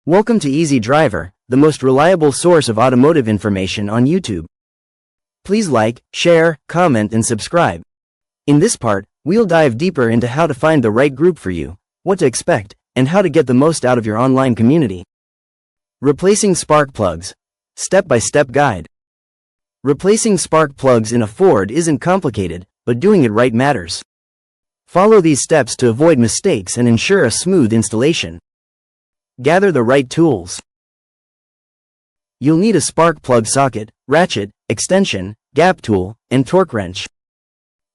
Welcome to Easy Driver, the most reliable source of automotive information on YouTube. Please like, share, comment and subscribe. In this part, we'll dive deeper into how to find the right group for you, what to expect, and how to get the most out of your online community. Replacing spark plugs. Step-by-step guide. Replacing spark plugs in a Ford isn't complicated, but doing it right matters. Follow these steps to avoid mistakes and ensure a smooth installation. Gather the right tools. You'll need a spark plug socket, ratchet, extension, gap tool, and torque wrench.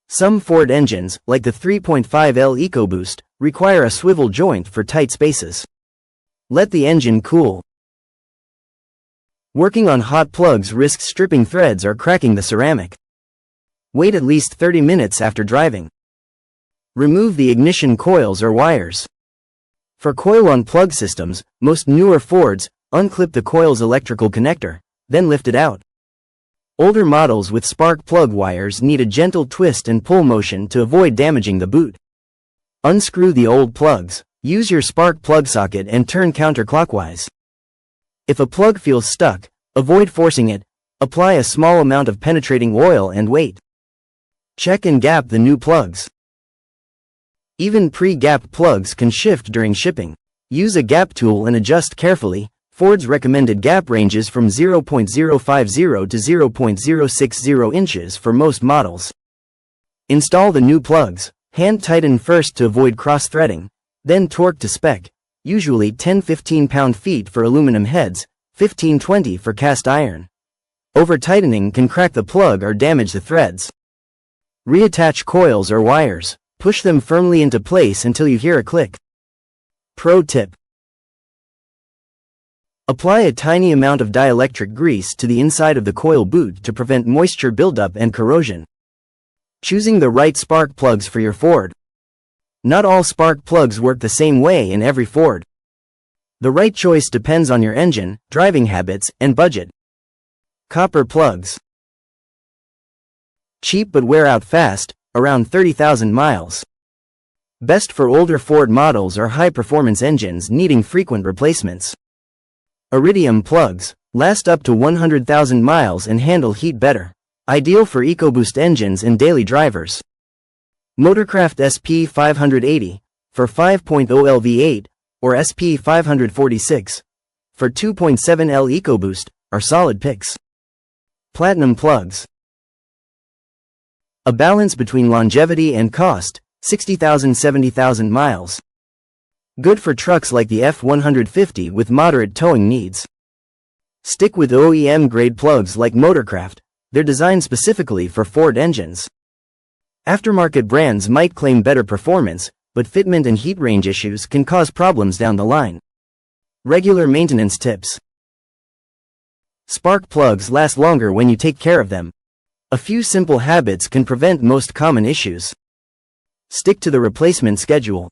Some Ford engines, like the 3.5L EcoBoost, require a swivel joint for tight spaces. Let the engine cool. Working on hot plugs risks stripping threads or cracking the ceramic. Wait at least 30 minutes after driving. Remove the ignition coils or wires. For coil-on plug systems, most newer Fords unclip the coil's electrical connector, then lift it out. Older models with spark plug wires need a gentle twist and pull motion to avoid damaging the boot. Unscrew the old plugs. Use your spark plug socket and turn counterclockwise. If a plug feels stuck, avoid forcing it. Apply a small amount of penetrating oil and wait. Check and gap the new plugs. Even pre-gapped plugs can shift during shipping. Use a gap tool and adjust carefully. Ford's recommended gap ranges from 0.050 to 0.060 inches for most models. Install the new plugs. Hand tighten first to avoid cross-threading, then torque to spec, usually 10-15 pound-feet for aluminum heads, 15-20 for cast iron. Over-tightening can crack the plug or damage the threads. Reattach coils or wires. Push them firmly into place until you hear a click. Pro tip. Apply a tiny amount of dielectric grease to the inside of the coil boot to prevent moisture buildup and corrosion. Choosing the right spark plugs for your Ford. Not all spark plugs work the same way in every Ford. The right choice depends on your engine, driving habits, and budget. Copper plugs. Cheap but wear out fast, around 30,000 miles. Best for older Ford models or high-performance engines needing frequent replacements. Iridium plugs last up to 100,000 miles and handle heat better. Ideal for EcoBoost engines and daily drivers. Motorcraft SP580 for 5.0 LV8 or SP546 for 2.7L EcoBoost are solid picks. Platinum plugs. A balance between longevity and cost, 60,000–70,000 miles. Good for trucks like the F-150 with moderate towing needs. Stick with OEM-grade plugs like Motorcraft. They're designed specifically for Ford engines. Aftermarket brands might claim better performance, but fitment and heat range issues can cause problems down the line. Regular maintenance tips. Spark plugs last longer when you take care of them. A few simple habits can prevent most common issues. Stick to the replacement schedule.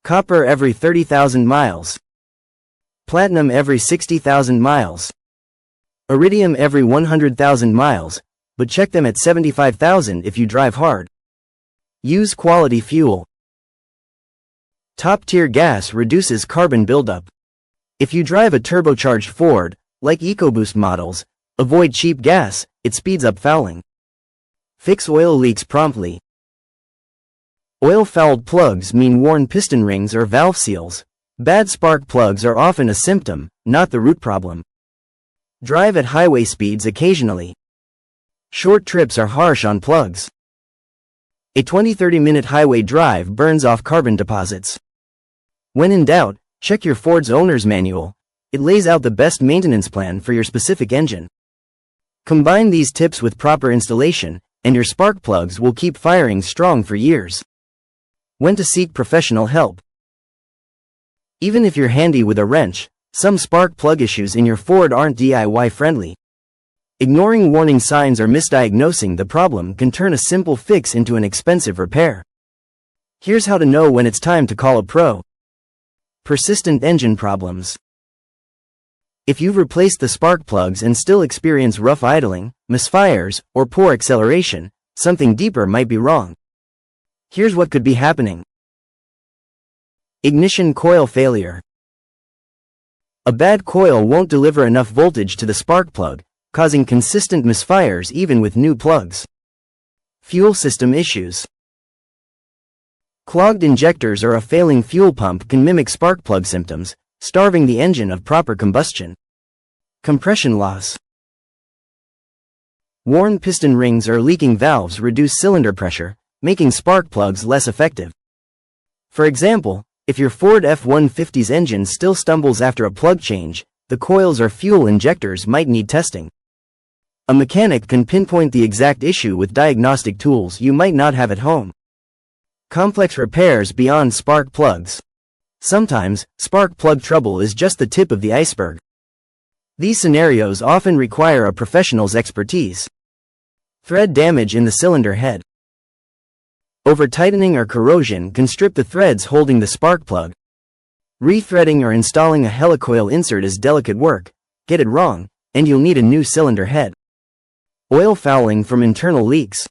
Copper every 30,000 miles. Platinum every 60,000 miles. Iridium every 100,000 miles, but check them at 75,000 if you drive hard. Use quality fuel. Top-tier gas reduces carbon buildup. If you drive a turbocharged Ford, like EcoBoost models, avoid cheap gas, it speeds up fouling. Fix oil leaks promptly. Oil-fouled plugs mean worn piston rings or valve seals. Bad spark plugs are often a symptom, not the root problem. Drive at highway speeds occasionally. Short trips are harsh on plugs. A 20–30 minute highway drive burns off carbon deposits. When in doubt, check your Ford's owner's manual. It lays out the best maintenance plan for your specific engine. Combine these tips with proper installation, and your spark plugs will keep firing strong for years. When to seek professional help. Even if you're handy with a wrench, some spark plug issues in your Ford aren't DIY friendly. Ignoring warning signs or misdiagnosing the problem can turn a simple fix into an expensive repair. Here's how to know when it's time to call a pro. Persistent engine problems. If you've replaced the spark plugs and still experience rough idling, misfires, or poor acceleration, something deeper might be wrong. Here's what could be happening. Ignition coil failure. A bad coil won't deliver enough voltage to the spark plug, causing consistent misfires even with new plugs. Fuel system issues. Clogged injectors or a failing fuel pump can mimic spark plug symptoms, starving the engine of proper combustion. Compression loss. Worn piston rings or leaking valves reduce cylinder pressure, making spark plugs less effective. For example, if your Ford F-150's engine still stumbles after a plug change, the coils or fuel injectors might need testing. A mechanic can pinpoint the exact issue with diagnostic tools you might not have at home. Complex repairs beyond spark plugs. Sometimes, spark plug trouble is just the tip of the iceberg. These scenarios often require a professional's expertise. Thread damage in the cylinder head. Over-tightening or corrosion can strip the threads holding the spark plug. Rethreading or installing a helicoil insert is delicate work. Get it wrong, and you'll need a new cylinder head. Oil fouling from internal leaks.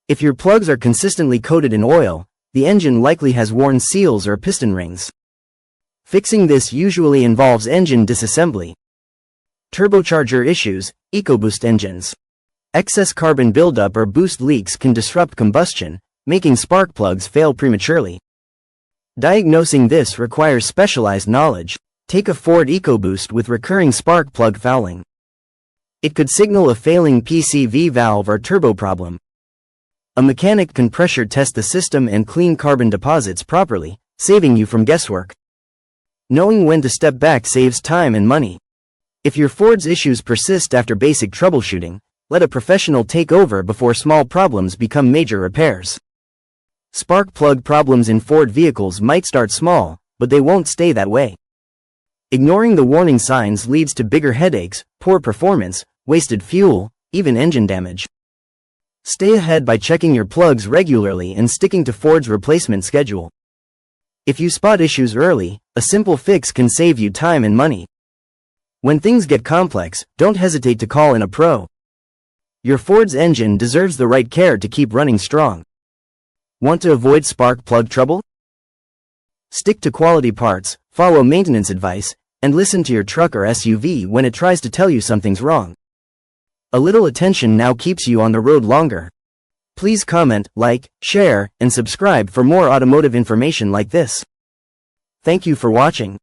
If your plugs are consistently coated in oil, the engine likely has worn seals or piston rings. Fixing this usually involves engine disassembly. Turbocharger issues, EcoBoost engines. Excess carbon buildup or boost leaks can disrupt combustion, making spark plugs fail prematurely. Diagnosing this requires specialized knowledge. Take a Ford EcoBoost with recurring spark plug fouling. It could signal a failing PCV valve or turbo problem. A mechanic can pressure test the system and clean carbon deposits properly, saving you from guesswork. Knowing when to step back saves time and money. If your Ford's issues persist after basic troubleshooting, let a professional take over before small problems become major repairs. Spark plug problems in Ford vehicles might start small, but they won't stay that way. Ignoring the warning signs leads to bigger headaches, poor performance, wasted fuel, even engine damage. Stay ahead by checking your plugs regularly and sticking to Ford's replacement schedule. If you spot issues early, a simple fix can save you time and money. When things get complex, don't hesitate to call in a pro. Your Ford's engine deserves the right care to keep running strong. Want to avoid spark plug trouble? Stick to quality parts, follow maintenance advice, and listen to your truck or SUV when it tries to tell you something's wrong. A little attention now keeps you on the road longer. Please comment, like, share, and subscribe for more automotive information like this. Thank you for watching.